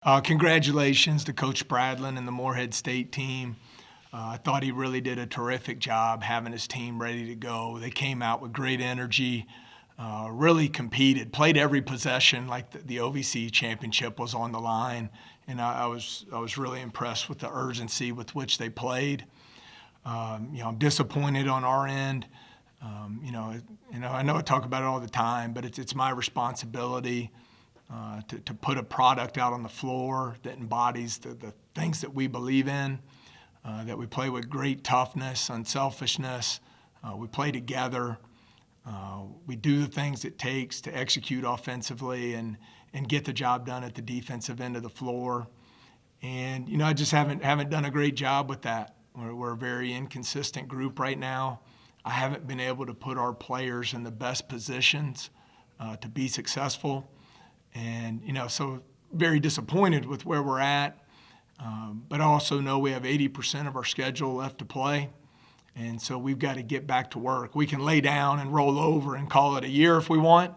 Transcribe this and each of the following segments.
Congratulations to Coach Bradlin and the Morehead State team. I thought he really did a terrific job having his team ready to go. They came out with great energy, really competed, played every possession like the OVC championship was on the line, and I was really impressed with the urgency with which they played. I'm disappointed on our end. I know I talk about it all the time, but it's my responsibility to put a product out on the floor that embodies the things that we believe in, that we play with great toughness, unselfishness. We play together. We do the things it takes to execute offensively and get the job done at the defensive end of the floor. And, I just haven't done a great job with that. We're a very inconsistent group right now. I haven't been able to put our players in the best positions to be successful. And, so very disappointed with where we're at. But I also know we have 80% of our schedule left to play. And so we've got to get back to work. We can lay down and roll over and call it a year if we want,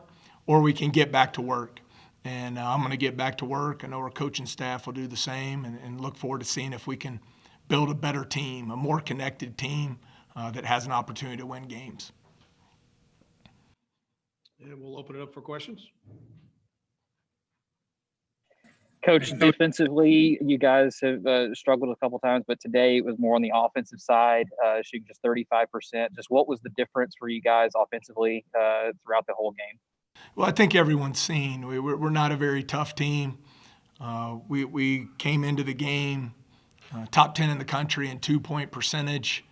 or we can get back to work. And I'm going to get back to work. I know our coaching staff will do the same and look forward to seeing if we can build a better team, a more connected team that has an opportunity to win games. And we'll open it up for questions. Coach, defensively, you guys have struggled a couple times, but today it was more on the offensive side, shooting just 35%. Just what was the difference for you guys offensively throughout the whole game? Well, I think everyone's seen we're not a very tough team. We came into the game top 10 in the country in 2-point percentage.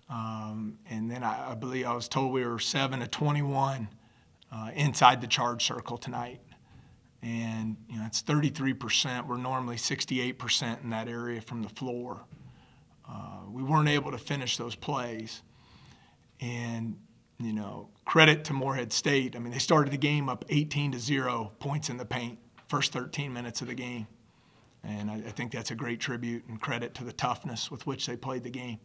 And then I believe I was told we were 7 of 21 inside the charge circle tonight. And, it's 33%. We're normally 68% in that area from the floor. We weren't able to finish those plays. And, credit to Morehead State. I mean, they started the game up 18-0 points in the paint, first 13 minutes of the game. And I think that's a great tribute and credit to the toughness with which they played the game.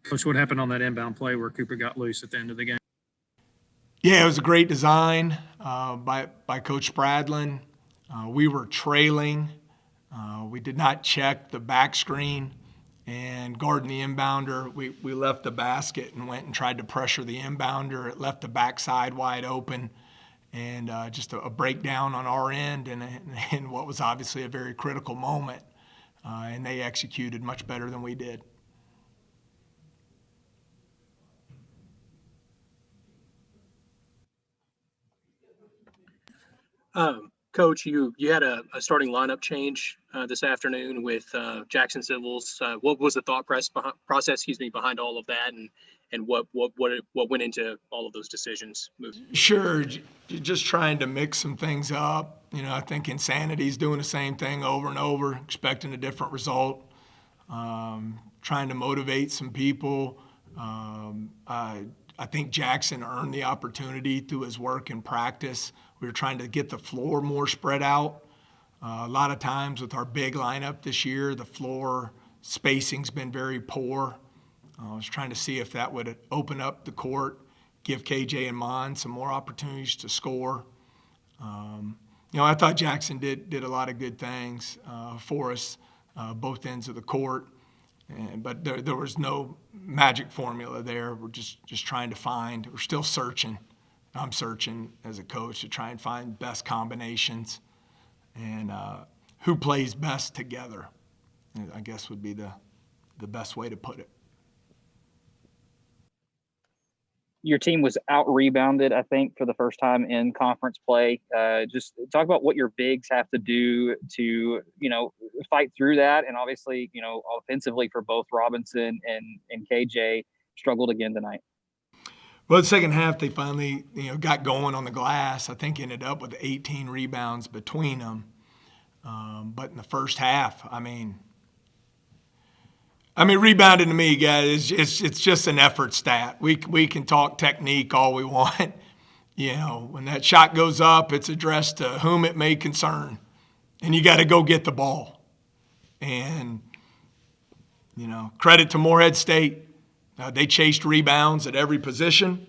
Coach, what happened on that inbound play where Cooper got loose at the end of the game? Yeah, it was a great design by Coach Bradlin. We were trailing. We did not check the back screen and guarding the inbounder. We left the basket and went and tried to pressure the inbounder. It left the backside wide open. And just a breakdown on our end and what was obviously a very critical moment. And they executed much better than we did. Coach, you had a starting lineup change this afternoon with Jackson Civils. What was the thought process behind all of that, and what went into all of those decisions? Sure, just trying to mix some things up. I think Insanity's doing the same thing over and over, expecting a different result. Trying to motivate some people. I think Jackson earned the opportunity through his work and practice. We were trying to get the floor more spread out. A lot of times with our big lineup this year, the floor spacing's been very poor. I was trying to see if that would open up the court, give KJ and Mon some more opportunities to score. I thought Jackson did a lot of good things for us, both ends of the court. But there was no magic formula there. We're just trying to find. We're still searching. I'm searching as a coach to try and find best combinations and who plays best together, I guess would be the best way to put it. Your team was out-rebounded, I think, for the first time in conference play. Just talk about what your bigs have to do to, fight through that. And obviously, offensively for both Robinson and KJ struggled again tonight. Well, the second half, they finally, got going on the glass. I think ended up with 18 rebounds between them. But in the first half, rebounding to me, guys, it's just an effort stat. We can talk technique all we want. When that shot goes up, it's addressed to whom it may concern. And you got to go get the ball. And, credit to Morehead State. They chased rebounds at every position.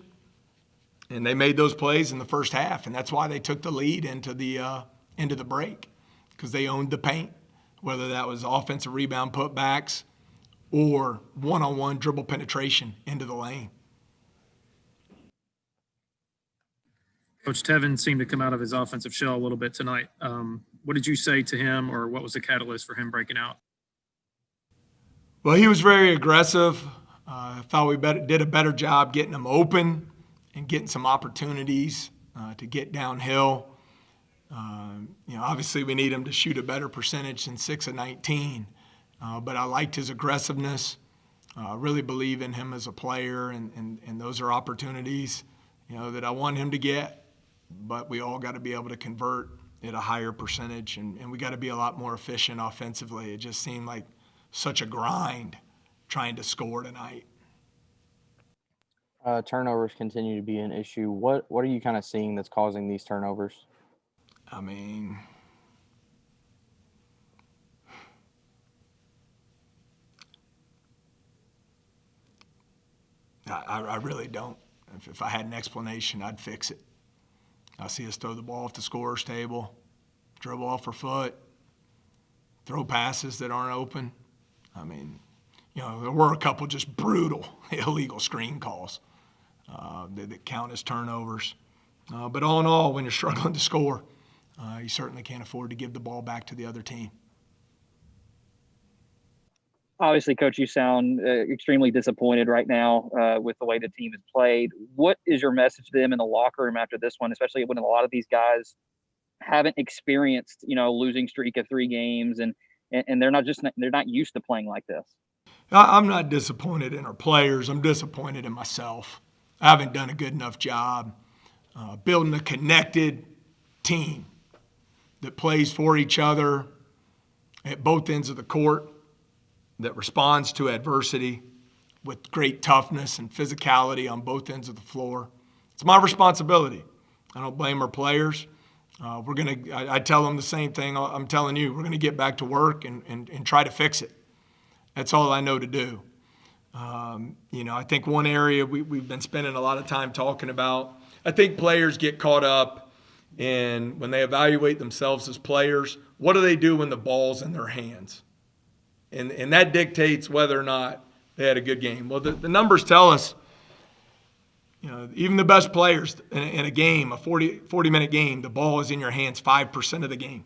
And they made those plays in the first half, and that's why they took the lead into the break, because they owned the paint, whether that was offensive rebound putbacks or one-on-one dribble penetration into the lane. Coach Tevin seemed to come out of his offensive shell a little bit tonight. What did you say to him, or what was the catalyst for him breaking out? Well, he was very aggressive. I thought we did a better job getting him open and getting some opportunities to get downhill. Obviously we need him to shoot a better percentage than 6 of 19, but I liked his aggressiveness. I really believe in him as a player, and those are opportunities, that I want him to get. But we all got to be able to convert at a higher percentage, and we got to be a lot more efficient offensively. It just seemed like such a grind trying to score tonight. Turnovers continue to be an issue. What are you kind of seeing that's causing these turnovers? I mean, I really don't. If I had an explanation, I'd fix it. I see us throw the ball off the scorer's table, dribble off our foot, throw passes that aren't open. I mean, there were a couple just brutal illegal screen calls that count as turnovers. But all in all, when you're struggling to score, you certainly can't afford to give the ball back to the other team. Obviously, Coach, you sound extremely disappointed right now with the way the team has played. What is your message to them in the locker room after this one, especially when a lot of these guys haven't experienced, losing streak of 3 games, and they're not used to playing like this? I'm not disappointed in our players. I'm disappointed in myself. I haven't done a good enough job building a connected team that plays for each other at both ends of the court, that responds to adversity with great toughness and physicality on both ends of the floor. It's my responsibility. I don't blame our players. I tell them the same thing I'm telling you. We're going to get back to work and try to fix it. That's all I know to do. I think one area we've been spending a lot of time talking about, I think players get caught up in when they evaluate themselves as players, what do they do when the ball's in their hands? And that dictates whether or not they had a good game. Well, the numbers tell us, even the best players in a game, a 40-minute game, the ball is in your hands 5% of the game.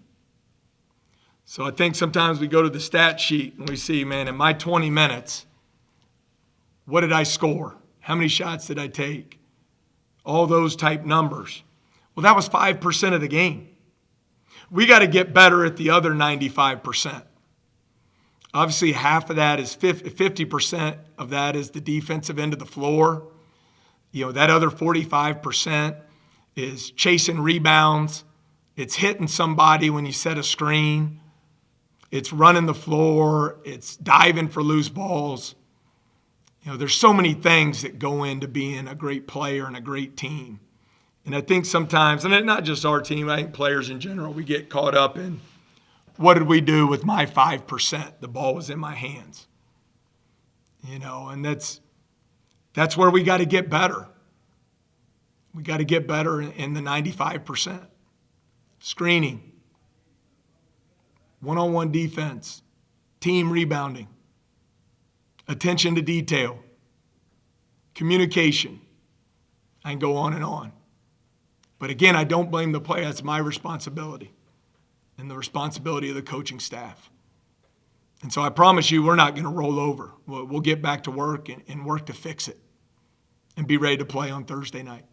So I think sometimes we go to the stat sheet and we see, man, in my 20 minutes, what did I score? How many shots did I take? All those type numbers. Well, that was 5% of the game. We got to get better at the other 95%. Obviously, half of that is 50% of that is the defensive end of the floor. That other 45% is chasing rebounds. It's hitting somebody when you set a screen. It's running the floor. It's diving for loose balls. There's so many things that go into being a great player and a great team. And I think sometimes, and not just our team, I think players in general, we get caught up in, what did we do with my 5%? The ball was in my hands. And that's where we got to get better. We got to get better in the 95%. Screening, one-on-one defense, team rebounding, attention to detail, communication. I can go on and on. But again, I don't blame the player. That's my responsibility and the responsibility of the coaching staff. And so I promise you, we're not going to roll over. We'll get back to work and work to fix it and be ready to play on Thursday night.